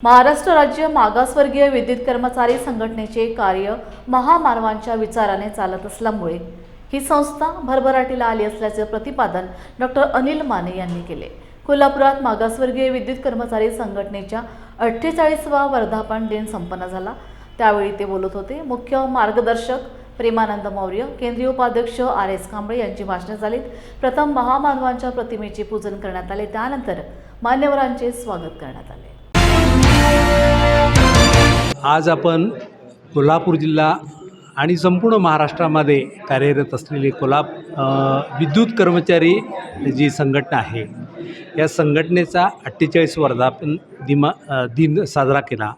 महाराष्ट्र राज्य मागासवर्गीय विद्युत कर्मचारी संघटनेचे कार्य महामानवांच्या विचाराने चालत असल्यामुळे ही संस्था भरभराटीला आली असल्याचे प्रतिपादन डॉक्टर अनिल माने यांनी केले। कोल्हापुरात मागासवर्गीय विद्युत कर्मचारी संघटनेच्या 48वा वर्धापन दिन संपन्न झाला। त्यावेळी ते बोलत होते। मुख्य मार्गदर्शक प्रेमानंद मौर्य, केंद्रीय उपाध्यक्ष RS कांबळे यांची भाषणे झाली। प्रथम महामानवांच्या प्रतिमेचे पूजन करण्यात आले, त्यानंतर मान्यवरांचे स्वागत करण्यात आले। आज आपण कोल्हापूर जिल्हा आणि संपूर्ण महाराष्ट्रामध्ये कार्यरत असलेली विद्युत कर्मचारी जी संघटना आहे, या संघटनेचा 48 वर्धापन दिन साजरा केला।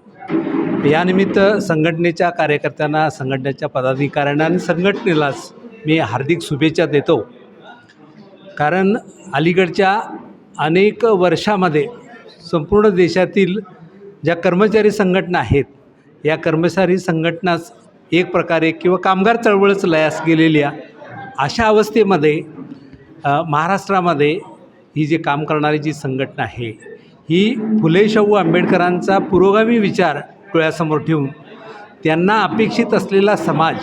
यानिमित्त संघटनेच्या कार्यकर्त्यांना, संघटनेच्या पदाधिकाऱ्यांना आणि संघटनेलाच मी हार्दिक शुभेच्छा देतो। कारण अलीकडच्या अनेक वर्षामध्ये संपूर्ण देशातील ज्या कर्मचारी संघटना आहेत, या कर्मचारी संघटनाच एक प्रकारे किंवा कामगार चळवळच लयास गेलेल्या अशा अवस्थेमध्ये महाराष्ट्रामध्ये ही जे काम करणारी जी संघटना आहे, ही फुले शाहू आंबेडकरांचा पुरोगामी विचार डोळ्यासमोर ठेवून त्यांना अपेक्षित असलेला समाज,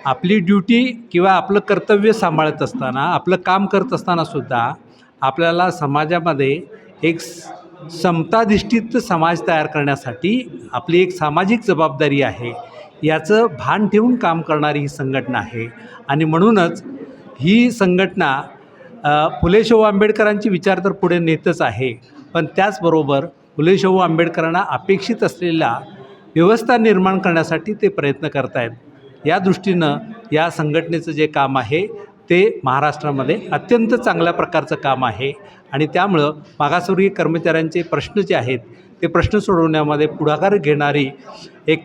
आपली ड्युटी किंवा आपलं कर्तव्य सांभाळत असताना, आपलं काम करत असतानासुद्धा आपल्याला समाजामध्ये एक समताधिष्ठित समाज तयार करण्यासाठी आपली एक सामाजिक जबाबदारी आहे, याचं भान ठेवून काम करणारी ही संघटना आहे। आणि म्हणूनच ही संघटना फुले शाहू आंबेडकरांची विचार तर पुढे नेतच आहे, पण त्याचबरोबर फुले शाहू आंबेडकरांना अपेक्षित असलेला व्यवस्था निर्माण करण्यासाठी ते प्रयत्न करत आहेत। या दृष्टीनं या संघटनेचं जे काम आहे ते महाराष्ट्रामध्ये अत्यंत चांगल्या प्रकारचं काम आहे। आणि त्यामुळं मागासवर्गीय कर्मचाऱ्यांचे प्रश्न जे आहेत ते प्रश्न सोडवण्यामध्ये पुढाकार घेणारी एक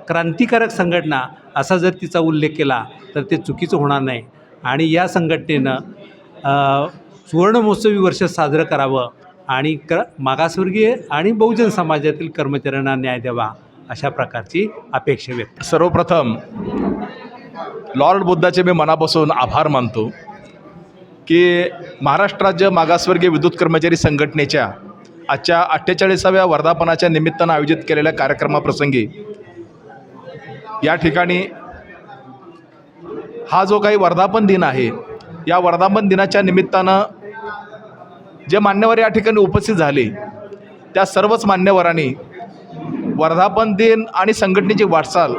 क्रांतिकारक संघटना असा जर तिचा उल्लेख केला तर ते चुकीचं होणार नाही। आणि या संघटनेनं सुवर्ण महोत्सवी वर्ष साजरं करावं आणि मागासवर्गीय आणि बहुजन समाजातील कर्मचाऱ्यांना न्याय द्यावा, अशा प्रकारची अपेक्षा व्यक्त। सर्वप्रथम लॉर्ड बुद्धाचे मी मनापासून आभार मानतो की महाराष्ट्र राज्य मागासवर्गीय विद्युत कर्मचारी संघटनेच्या आजच्या 48व्या वर्धापनाच्या निमित्तानं आयोजित केलेल्या कार्यक्रमाप्रसंगी या ठिकाणी हा जो काही वर्धापन दिन आहे, या वर्धापन दिनाच्या निमित्तानं जे मान्यवर या ठिकाणी उपस्थित झाले, त्या सर्वच मान्यवरांनी वर्धापन दिन आणि संघटनेची वाटचाल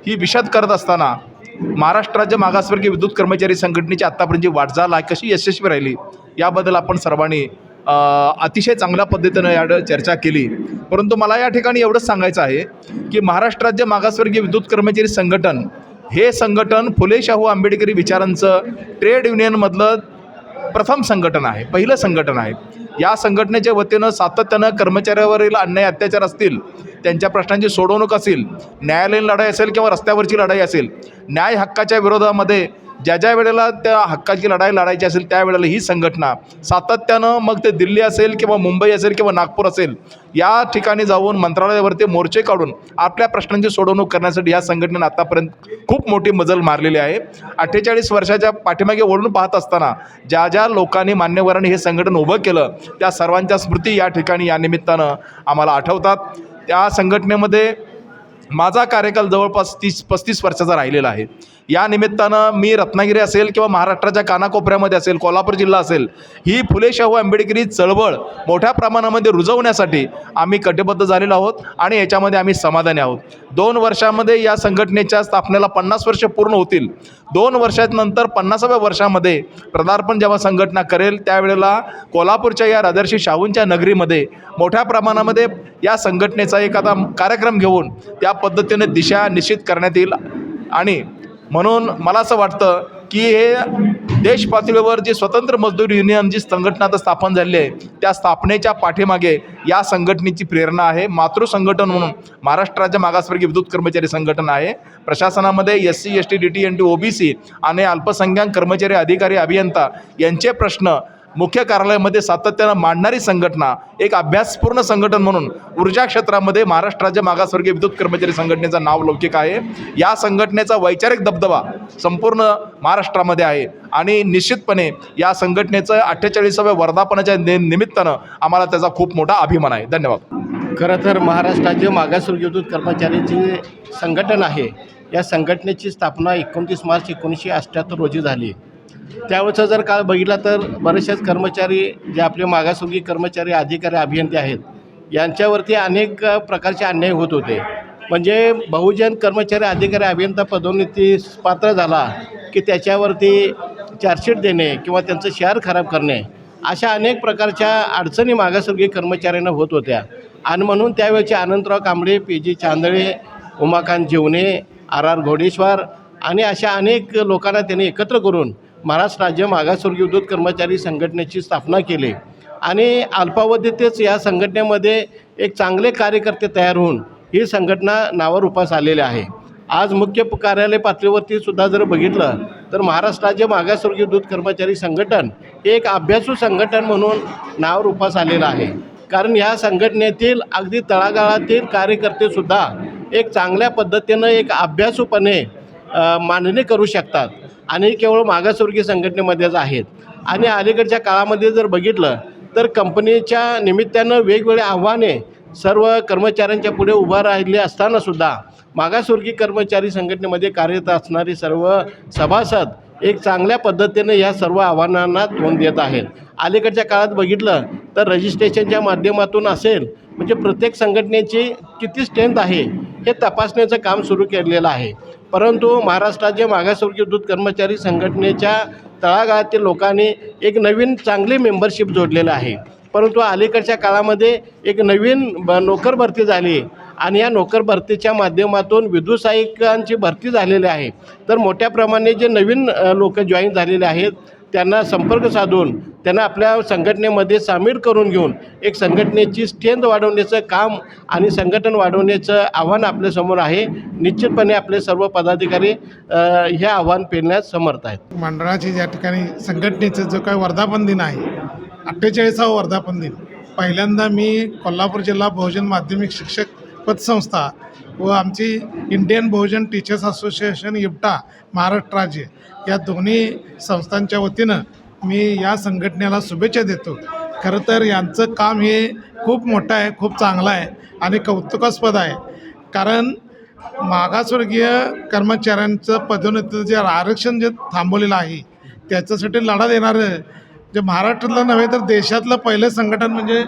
ही विशद करत असताना महाराष्ट्र राज्य मागासवर्गीय विद्युत कर्मचारी संघटनेची आत्तापर्यंतची वाटचाल कशी यशस्वी राहिली याबद्दल आपण सर्वांनी अतिशय चांगल्या पद्धतीनं या चर्चा केली। परंतु मला या ठिकाणी एवढंच सांगायचं आहे की महाराष्ट्र राज्य मागासवर्गीय विद्युत कर्मचारी संघटन हे संघटन फुले शाहू आंबेडकरी विचारांचं ट्रेड युनियनमधलं प्रथम संघटन आहे, पहिलं संघटन आहे। या संघटनेच्या वतीनं सातत्यानं कर्मचाऱ्यावरील अन्याय अत्याचार असतील, त्यांच्या प्रश्नांची सोडवणूक असेल, न्यायालयीन लढाई असेल किंवा रस्त्यावरची लढाई असेल, न्याय हक्काच्या विरोधामध्ये ज्या वेळेला त्या हक्काची लढाई लढायची असेल त्यावेळेला ही संघटना सातत्यानं, मग ते दिल्ली असेल किंवा मुंबई असेल किंवा नागपूर असेल, या ठिकाणी जाऊन मंत्रालयावरती मोर्चे काढून आपल्या प्रश्नांची सोडवणूक करण्यासाठी या संघटनेनं आत्तापर्यंत खूप मोठी मजल मारलेली आहे। 48 वर्षाच्या पाठीमागे वळून पाहत असताना ज्या लोकांनी, मान्यवरांनी हे संघटन उभं केलं, त्या सर्वांच्या स्मृती या ठिकाणी या निमित्तानं आम्हाला आठवतात। त्या संघटनेमध्ये माझा कार्यकाल जवळपास 30-35 वर्षाचा राहिलेला आहे। या निमित्तानं मी रत्नागिरी असेल किंवा महाराष्ट्राच्या कानाकोपऱ्यामध्ये असेल, कोल्हापूर जिल्हा असेल, ही फुले शाहू आंबेडकरी चळवळ मोठ्या प्रमाणामध्ये रुजवण्यासाठी आम्ही कटिबद्ध झालेलो आहोत आणि याच्यामध्ये आम्ही समाधानी आहोत। 2 वर्षामध्ये या संघटनेच्या स्थापनेला 50 वर्ष पूर्ण होतील। 2 वर्षांनंतर 50व्या वर्षामध्ये पदार्पण जेव्हा संघटना करेल, त्यावेळेला कोल्हापूरच्या या राजर्षी शाहूंच्या नगरीमध्ये मोठ्या प्रमाणामध्ये या संघटनेचा एखादा कार्यक्रम घेऊन त्या पद्धतीने दिशा निश्चित करण्यात येईल। आणि म्हणून मला असं वाटतं की हे देश पातळीवर जी स्वतंत्र मजदूर युनियन जी संघटना आता स्थापन झाली आहे, त्या स्थापनेच्या पाठीमागे या संघटनेची प्रेरणा आहे। मातृ संघटन म्हणून महाराष्ट्र राज्य मागासवर्गीय विद्युत कर्मचारी संघटना आहे। प्रशासनामध्ये SC, ST, DT, NT, OBC आणि अल्पसंख्याक कर्मचारी, अधिकारी, अभियंता यांचे प्रश्न मुख्य कार्यालयामध्ये सातत्यानं मांडणारी संघटना, एक अभ्यासपूर्ण संघटन म्हणून ऊर्जा क्षेत्रामध्ये महाराष्ट्र राज्य मागासवर्गीय विद्युत कर्मचारी संघटनेचं नाव लौकिक आहे. या संघटनेचा वैचारिक दबदबा संपूर्ण महाराष्ट्रामध्ये आहे आणि निश्चितपणे या संघटनेचं 48व्या वर्धापनाच्या निमित्तानं आम्हाला त्याचा खूप मोठा अभिमान आहे. धन्यवाद. खरं तर महाराष्ट्र राज्य मागासवर्गीय विद्युत कर्मचाऱ्यांचे संघटन आहे, या संघटनेची स्थापना 29 मार्च 1978 रोजी झाली. त्यावेळेचा जर काळ बघितला तर बरेचसेच कर्मचारी जे आपले मागासवर्गीय कर्मचारी, अधिकारी, अभियंते आहेत यांच्यावरती अनेक प्रकारचे अन्याय होत होते. म्हणजे बहुजन कर्मचारी, अधिकारी, अभियंता पदोन्नतीस पात्र झाला की त्याच्यावरती चार्जशीट देणे किंवा त्यांचं शेअर खराब करणे अशा अनेक प्रकारच्या अडचणी मागासवर्गीय कर्मचाऱ्यांना होत होत्या. आणि म्हणून त्यावेळेचे अनंतराव कांबळे, PG चांदळे, उमाकांत जीवने, RR घोडेश्वर आणि अशा अनेक लोकांना त्यांनी एकत्र करून महाराष्ट्र राज्य मागासवर्गीय विद्युत कर्मचारी संघटनेची स्थापना केली. आणि अल्पावधीतच या संघटनेमध्ये एक चांगले कार्यकर्ते तयार होऊन ही संघटना नावारूपास आलेली आहे. आज मुख्य कार्यालय पातळीवरती सुद्धा जर बघितलं तर महाराष्ट्र राज्य मागासवर्गीय विद्युत कर्मचारी संघटन एक अभ्यासू संघटन म्हणून नावारूपास आलेलं आहे. कारण या संघटनेतील अगदी तळागाळातील कार्यकर्तेसुद्धा एक चांगल्या पद्धतीनं एक अभ्यासूपणे मांडणी करू शकतात आणि केवळ मागासवर्गीय संघटनेमध्येच आहेत. आणि अलीकडच्या काळामध्ये जर बघितलं तर कंपनीच्या निमित्तानं वेगवेगळे आव्हाने सर्व कर्मचाऱ्यांच्या पुढे उभा राहिले असतानासुद्धा मागासवर्गीय कर्मचारी संघटनेमध्ये कार्यरत असणारे सर्व सभासद एक चांगल्या पद्धतीने या सर्व आव्हानांना तोंड देत आहेत. अलीकडच्या काळात बघितलं तर रजिस्ट्रेशनच्या माध्यमातून असेल म्हणजे प्रत्येक संघटनेची किती स्ट्रेंथ आहे हे तपासण्याचं काम सुरू केलेलं आहे. परंतु महाराष्ट्र राज्य मागासवर्गीय विद्युत कर्मचारी संघटनेच्या तळागाळातील लोकांनी एक नवीन चांगली मेंबरशिप जोडलेलं आहे. परंतु अलीकडच्या काळामध्ये एक नवीन नोकर भरती झाली आणि या नोकर भरतीच्या माध्यमातून विद्युत सहाय्यकांची भरती झालेली आहे. तर मोठ्या प्रमाणे जे नवीन लोक जॉईन झालेले आहेत त्यांना संपर्क साधून त्यांना आपल्या संघटनेमध्ये सामील करून घेऊन एक संघटनेची स्ट्रेंथ वाढवण्याचं काम आणि संघटन वाढवण्याचं आव्हान आपल्यासमोर आहे. निश्चितपणे आपले सर्व पदाधिकारी हे आव्हान पेलण्यास समर्थ आहेत. मंडळाचे ज्या ठिकाणी संघटनेचं जो काही वर्धापन दिन आहे, 48वा वर्धापन दिन, पहिल्यांदा मी कोल्हापूर जिल्हा बहुजन माध्यमिक शिक्षक पतसंस्था व आमची इंडियन बहुजन टीचर्स असोसिएशन इप्टा महाराष्ट्र राज्य या दोन्ही संस्थांच्या वतीनं मी या संघटनेला शुभेच्छा देतो. खरं तर यांचं काम हे खूप मोठं आहे, खूप चांगलं आहे आणि कौतुकास्पद आहे. कारण मागासवर्गीय कर्मचाऱ्यांचं पदोन्नतीचं जे आरक्षण जे थांबवलेलं आहे त्याच्यासाठी लढा देणारं जे महाराष्ट्रातलं नव्हे तर देशातलं पहिलं संघटन म्हणजे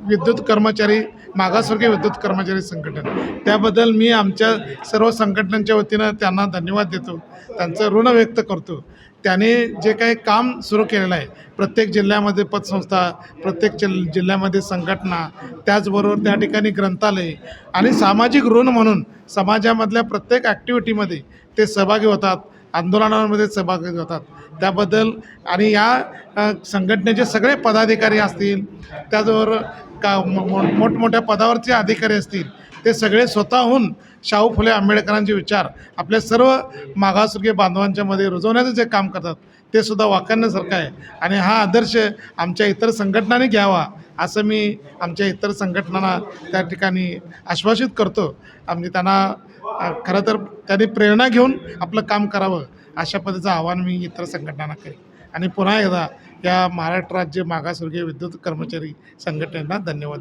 विद्युत कर्मचारी, मागासवर्गीय विद्युत कर्मचारी संघटन. त्याबद्दल मी आमच्या सर्व संघटनांच्या वतीनं त्यांना धन्यवाद देतो, त्यांचं ऋण व्यक्त करतो. त्याने जे काही काम सुरू केलेलं आहे, प्रत्येक जिल्ह्यामध्ये पतसंस्था, प्रत्येक जिल्ह्यामध्ये संघटना, त्याचबरोबर त्या ठिकाणी ग्रंथालय आणि सामाजिक ऋण म्हणून समाजामधल्या प्रत्येक ॲक्टिव्हिटीमध्ये ते सहभागी होतात, आंदोलनांमध्ये सहभागी होतात. त्याबद्दल आणि या संघटनेचे सगळे पदाधिकारी असतील, त्याचबरोबर मोठमोठ्या पदावरचे अधिकारी असतील, ते सगळे स्वतःहून शाहू फुले आंबेडकरांचे विचार आपल्या सर्व मागासवर्गीय बांधवांच्या मध्ये रुजवण्याचं जे काम करतात ते सुद्धा वाखाणण्यासारखं आहे. आणि हा आदर्श आमच्या इतर संघटनांनी घ्यावा असं मी आमच्या इतर संघटनांना त्या ठिकाणी आश्वासित करतो. आम्ही त्यांना खरं तर त्यांनी प्रेरणा घेऊन आपलं काम करावं अशा पद्धतीचं आव्हान मी इतर संघटनांना करेन. आणि पुन्हा एकदा या महाराष्ट्र राज्य मागासवर्गीय विद्युत कर्मचारी संघटनेला धन्यवाद देतो.